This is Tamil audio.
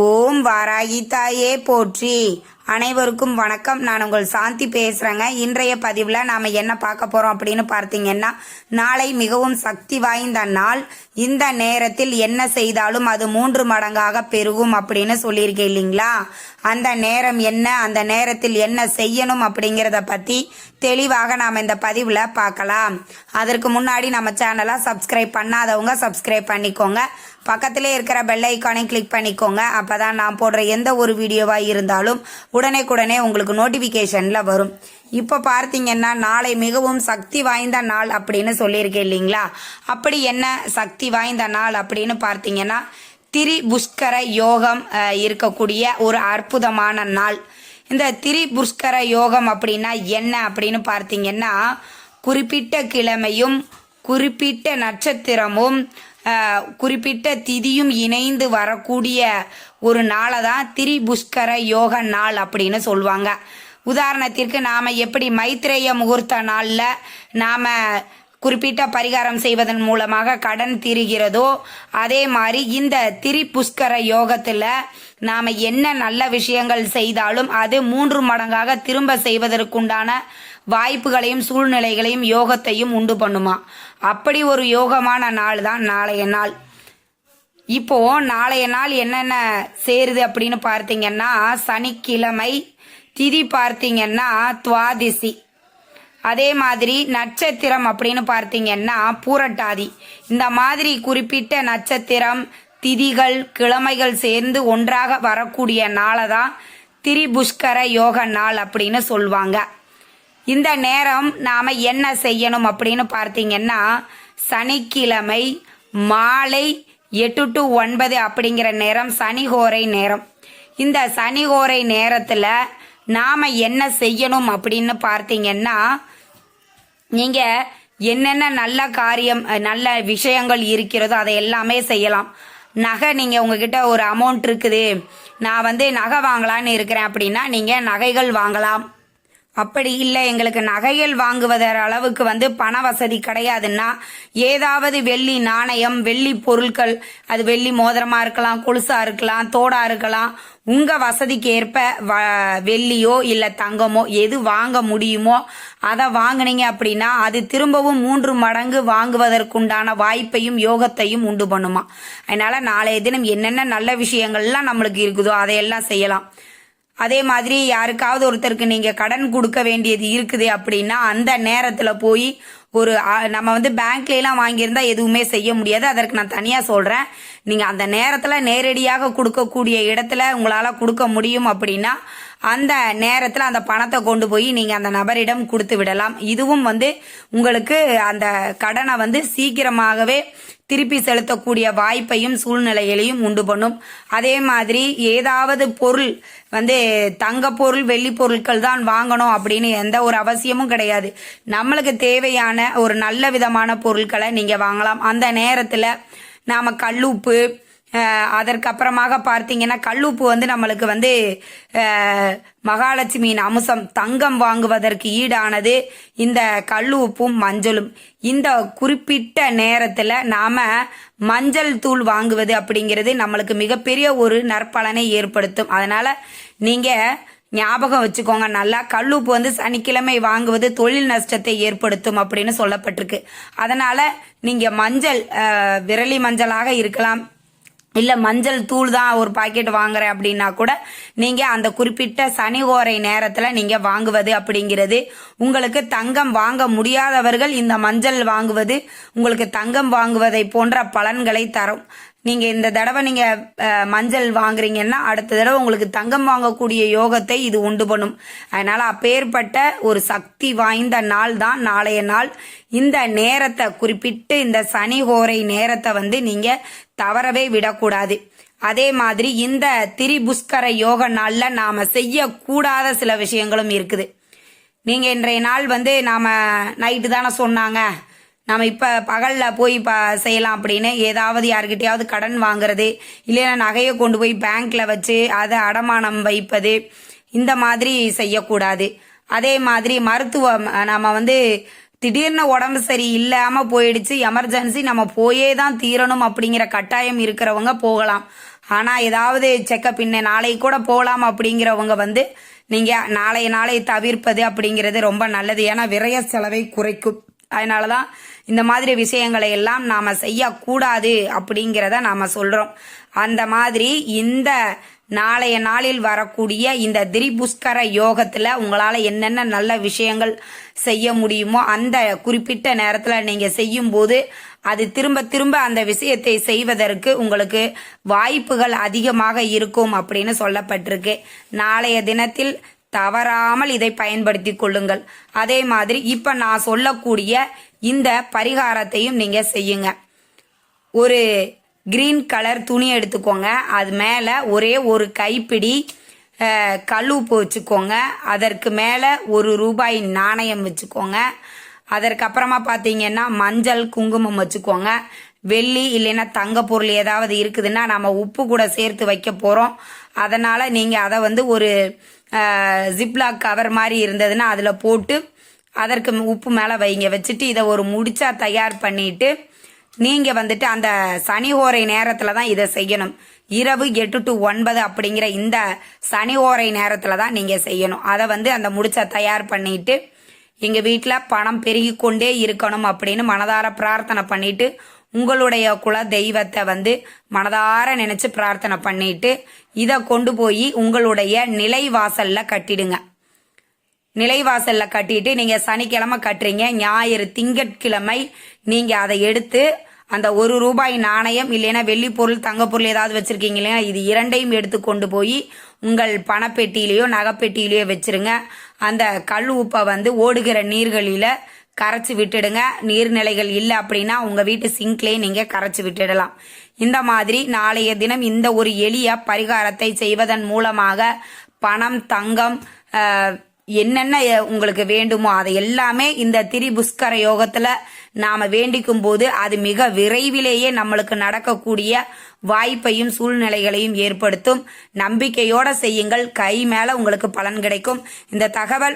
ஓம் வாராகி தாயே போற்றி. அனைவருக்கும் வணக்கம். நான் உங்கள் சாந்தி பேசுறேங்க. இன்றைய பதிவுல நாம என்ன பார்க்க போறோம் அப்படின்னு பார்த்தீங்கன்னா, நாளை மிகவும் சக்தி வாய்ந்த நாள். இந்த நேரத்தில் என்ன செய்தாலும் அது 3 மடங்காக பெருகும் அப்படின்னு சொல்லியிருக்கேன் இல்லைங்களா? அந்த நேரம் என்ன, அந்த நேரத்தில் என்ன செய்யணும் அப்படிங்கிறத பத்தி தெளிவாக நாம இந்த பதிவுல பார்க்கலாம். அதற்கு முன்னாடி நம்ம சேனலை சப்ஸ்கிரைப் பண்ணாதவங்க சப்ஸ்கிரைப் பண்ணிக்கோங்க. பக்கத்திலே இருக்கிற பெல் ஐக்கானை கிளிக் பண்ணிக்கோங்க. அப்பதான் நான் போடுற எந்த ஒரு வீடியோவா இருந்தாலும் உடனே உங்களுக்கு நோட்டிபிகேஷன்ல வரும். இப்ப பார்த்தீங்கன்னா, நாளை மிகவும் சக்தி வாய்ந்த நாள் அப்படின்னு சொல்லியிருக்கேன் இல்லைங்களா? அப்படி என்ன சக்தி வாய்ந்த நாள் அப்படின்னு பார்த்தீங்கன்னா, திரிபுஷ்கர யோகம் இருக்கக்கூடிய ஒரு அற்புதமான நாள். இந்த திரிபுஷ்கர யோகம் அப்படின்னா என்ன அப்படின்னு பார்த்தீங்கன்னா, குறிப்பிட்ட கிழமையும் குறிப்பிட்ட நட்சத்திரமும் குறிப்பிட்ட திதியும் இணைந்து வரக்கூடிய ஒரு நாளை தான் திரிபுஷ்கர யோக நாள் அப்படின்னு சொல்லுவாங்க. உதாரணத்திற்கு நாம எப்படி மைத்ரேய முகூர்த்த நாள்ல நாம குறிப்பிட்ட பரிகாரம் செய்வதன் மூலமாக கடன் தீருகிறதோ, அதே மாதிரி இந்த திரிபுஷ்கர யோகத்துல நாம என்ன நல்ல விஷயங்கள் செய்தாலும் அது 3 மடங்காக திரும்ப செய்வதற்குண்டான வாய்ப்புகளையும் சூழ்நிலைகளையும் யோகத்தையும் உண்டு பண்ணுமா. அப்படி ஒரு யோகமான நாள் தான் நாளைய நாள். இப்போ நாளைய நாள் என்னென்ன சேருது அப்படின்னு பார்த்தீங்கன்னா, சனிக்கிழமை, திதி பார்த்தீங்கன்னா துவாதிசி, அதே மாதிரி நட்சத்திரம் அப்படின்னு பார்த்தீங்கன்னா பூரட்டாதி. இந்த மாதிரி குறிப்பிட்ட நட்சத்திரம், திதிகள், கிழமைகள் சேர்ந்து ஒன்றாக வரக்கூடிய நாளை தான் திரிபுஷ்கர யோக நாள் அப்படின்னு சொல்லுவாங்க. இந்த நேரம் நாம என்ன செய்யணும் அப்படின்னு பார்த்தீங்கன்னா, சனிக்கிழமை மாலை 8 to 9 அப்படிங்கிற நேரம் சனிகோரை நேரம். இந்த சனிகோரை நேரத்துல நாம என்ன செய்யணும் அப்படின்னு பார்த்தீங்கன்னா, நீங்க என்னென்ன நல்ல காரியம் நல்ல விஷயங்கள் இருக்கிறதோ அதை எல்லாமே செய்யலாம். நகை, நீங்க உங்ககிட்ட ஒரு அமௌண்ட் இருக்குது, நான் நகை வாங்கலான்னு இருக்கிறேன் அப்படின்னா நீங்க நகைகள் வாங்கலாம். அப்படி இல்லை, எங்களுக்கு நகைகள் வாங்குவதற அளவுக்கு பண வசதி கிடையாதுன்னா, ஏதாவது வெள்ளி நாணயம், வெள்ளி பொருட்கள், அது வெள்ளி மோதிரமா இருக்கலாம், கொலுசா இருக்கலாம், தோடா இருக்கலாம், உங்க வசதிக்கு ஏற்ப வெள்ளியோ இல்ல தங்கமோ எது வாங்க முடியுமோ அதை வாங்கினீங்க அப்படின்னா அது திரும்பவும் 3 மடங்கு வாங்குவதற்குண்டான வாய்ப்பையும் யோகத்தையும் உண்டு பண்ணுமா. அதனால நாளைய தினம் என்னென்ன நல்ல விஷயங்கள்லாம் நம்மளுக்கு இருக்குதோ அதையெல்லாம் செய்யலாம். அதே மாதிரி யாருக்காவது ஒருத்தருக்கு நீங்க கடன் கொடுக்க வேண்டியது இருக்குது அப்படின்னா, அந்த நேரத்துல போய் ஒரு நம்ம பேங்க்ல எல்லாம் வாங்கியிருந்தா எதுவுமே செய்ய முடியாது, அதற்கு நான் தனியா சொல்றேன். நீங்க அந்த நேரத்துல நேரடியாக கொடுக்கக்கூடிய இடத்துல உங்களால கொடுக்க முடியும் அப்படின்னா அந்த நேரத்துல அந்த பணத்தை கொண்டு போய் நீங்க அந்த நபரிடம் கொடுத்து விடலாம். இதுவும் உங்களுக்கு அந்த கடனை சீக்கிரமாகவே திருப்பி செலுத்தக்கூடிய வாய்ப்பையும் சூழ்நிலைகளையும் உண்டு பண்ணும். அதே மாதிரி ஏதாவது பொருள் தங்க பொருள், வெள்ளி பொருட்கள் தான் வாங்கணும் அப்படின்னு எந்த ஒரு அவசியமும் கிடையாது. நம்மளுக்கு தேவையான ஒரு நல்ல விதமான பொருட்களை நீங்க வாங்கலாம். அந்த நேரத்துல நாம கல்லுப்பு, அதற்கப்புறமாக பார்த்தீங்கன்னா கல்லுப்பு நம்மளுக்கு மகாலட்சுமியின் அம்சம், தங்கம் வாங்குவதற்கு ஈடானது இந்த கல்லுப்பும் மஞ்சளும். இந்த குறிப்பிட்ட நேரத்துல நாம மஞ்சள் தூள் வாங்குவது அப்படிங்கிறது நம்மளுக்கு மிகப்பெரிய ஒரு நற்பலனை ஏற்படுத்தும். அதனால நீங்க ஞாபகம் வச்சுக்கோங்க நல்லா. கல்லுப்பு சனிக்கிழமை வாங்குவது தொழில் நஷ்டத்தை ஏற்படுத்தும் அப்படின்னு சொல்லப்பட்டிருக்கு. அதனால நீங்க மஞ்சள், விரலி மஞ்சளாக இருக்கலாம், இல்ல மஞ்சள் தூள் தான் ஒரு பாக்கெட் வாங்குறேன் அப்படின்னா கூட நீங்க அந்த குறிப்பிட்ட சனிகோரை நேரத்துல நீங்க வாங்குவது அப்படிங்கிறது உங்களுக்கு தங்கம் வாங்க முடியாதவர்கள் இந்த மஞ்சள் வாங்குவது உங்களுக்கு தங்கம் வாங்குவதை போன்ற பலன்களை தரும். நீங்க இந்த தடவை நீங்க மஞ்சள் வாங்குறீங்கன்னா அடுத்த தடவை உங்களுக்கு தங்கம் வாங்கக்கூடிய யோகத்தை இது உண்டு பண்ணும். அதனால அப்பேற்பட்ட ஒரு சக்தி வாய்ந்த நாள் தான் நாளைய நாள். இந்த நேரத்தை குறிப்பிட்டு இந்த சனிகோரை நேரத்தை நீங்க தவறவே விடக்கூடாது. அதே மாதிரி இந்த திரிபுஷ்கர யோக நாள்ல நாம செய்யக்கூடாத சில விஷயங்களும் இருக்குது. நீங்க இன்றைய நாள் நாம நைட்டு தானே சொன்னாங்க, நம்ம இப்ப பகல்ல போய் செய்யலாம் அப்படின்னு ஏதாவது யாருக்கிட்டையாவது கடன் வாங்குறது, இல்லைன்னா நகையை கொண்டு போய் பேங்க்ல வச்சு அதை அடமானம் வைப்பது, இந்த மாதிரி செய்யக்கூடாது. அதே மாதிரி மருத்துவம், நம்ம திடீர்னு உடம்பு சரி இல்லாம போயிடுச்சு, எமர்ஜென்சி நம்ம போயே தான் தீரணும் அப்படிங்கிற கட்டாயம் இருக்கிறவங்க போகலாம். ஆனால் ஏதாவது செக்கப் நாளை கூட போகலாம் அப்படிங்கிறவங்க வந்து நீங்கள் நாளை தவிர்ப்பது அப்படிங்கிறது ரொம்ப நல்லது. ஏன்னா விரய செலவை குறைக்கும். அதனால தான் இந்த மாதிரி விஷயங்களை எல்லாம் நாம் செய்யக்கூடாது அப்படிங்கிறத நாம் சொல்கிறோம். அந்த மாதிரி இந்த நாளைய நாளில் வரக்கூடிய இந்த திரிபுஷ்கர யோகத்தில் உங்களால் என்னென்ன நல்ல விஷயங்கள் செய்ய முடியுமோ அந்த குறிப்பிட்ட நேரத்தில் நீங்கள் செய்யும்போது அது திரும்ப திரும்ப அந்த விஷயத்தை செய்வதற்கு உங்களுக்கு வாய்ப்புகள் அதிகமாக இருக்கும் அப்படின்னு சொல்லப்பட்டிருக்கு. நாளைய தினத்தில் தவறாமல் இதை பயன்படுத்தி கொள்ளுங்கள். அதே மாதிரி இப்போ நான் சொல்லக்கூடிய இந்த பரிகாரத்தையும் நீங்கள் செய்யுங்க. ஒரு கிரீன் கலர் துணி எடுத்துக்கோங்க. அது மேலே ஒரே ஒரு கைப்பிடி கல்லுப்பு வச்சுக்கோங்க. அதற்கு மேலே ₹1 நாணயம் வச்சுக்கோங்க. அதற்கப்புறமா பார்த்தீங்கன்னா மஞ்சள் குங்குமம் வச்சுக்கோங்க. வெள்ளி இல்லைன்னா தங்க பொருள் ஏதாவது இருக்குதுன்னா நம்ம உப்பு கூட சேர்த்து வைக்க போகிறோம். அதனால் நீங்கள் அதை வந்து ஒரு ஜிப்லாக் கவர் மாதிரி இருந்ததுன்னா அதில் போட்டு அதற்கு உப்பு மேலே வைங்க. வச்சுட்டு இதை ஒரு முடிச்சா தயார் பண்ணிட்டு நீங்கள் வந்துட்டு அந்த சனி ஓரை நேரத்தில் தான் இதை செய்யணும். இரவு 8 to 9 அப்படிங்கிற இந்த சனி ஓரை நேரத்தில் தான் நீங்கள் செய்யணும். அதை வந்து அந்த முடிச்சா தயார் பண்ணிட்டு எங்கள் வீட்டில் பணம் பெருகி கொண்டே இருக்கணும் அப்படின்னு மனதார பிரார்த்தனை பண்ணிட்டு உங்களுடைய குல தெய்வத்தை வந்து மனதார நினைச்சு பிரார்த்தனை பண்ணிட்டு இதை கொண்டு போய் உங்களுடைய நிலைவாசல்ல கட்டிடுங்க. நிலைவாசல்ல கட்டிட்டு நீங்க சனிக்கிழமை கட்டுறீங்க, ஞாயிறு திங்கட்கிழமை நீங்க அதை எடுத்து அந்த ₹1 நாணயம் இல்லைன்னா வெள்ளி பொருள் தங்க பொருள் ஏதாவது வச்சிருக்கீங்க இல்லையா, இது இரண்டையும் எடுத்து கொண்டு போய் உங்கள் பணப்பெட்டியிலையோ நகைப்பெட்டியிலையோ வச்சிருங்க. அந்த கல் உப்பை வந்து ஓடுகிற நீர்களில கரைச்சி விட்டுடுங்க. நீர்நிலைகள் இல்லை அப்படின்னா உங்க வீட்டு சிங்க்லேயே நீங்க கரைச்சி விட்டுடலாம். இந்த மாதிரி நாளைய தினம் இந்த ஒரு எளிய பரிகாரத்தை செய்வதன் மூலமாக பணம் தங்கம் என்னென்ன உங்களுக்கு வேண்டுமோ அதை எல்லாமே இந்த திரிபுஷ்கர யோகத்துல நாம வேண்டிக்கும் போது அது மிக விரைவிலேயே நம்மளுக்கு நடக்கக்கூடிய வாய்ப்பையும் சூழ்நிலைகளையும் ஏற்படுத்தும். நம்பிக்கையோட செய்யுங்கள், கை மேல உங்களுக்கு பலன் கிடைக்கும். இந்த தகவல்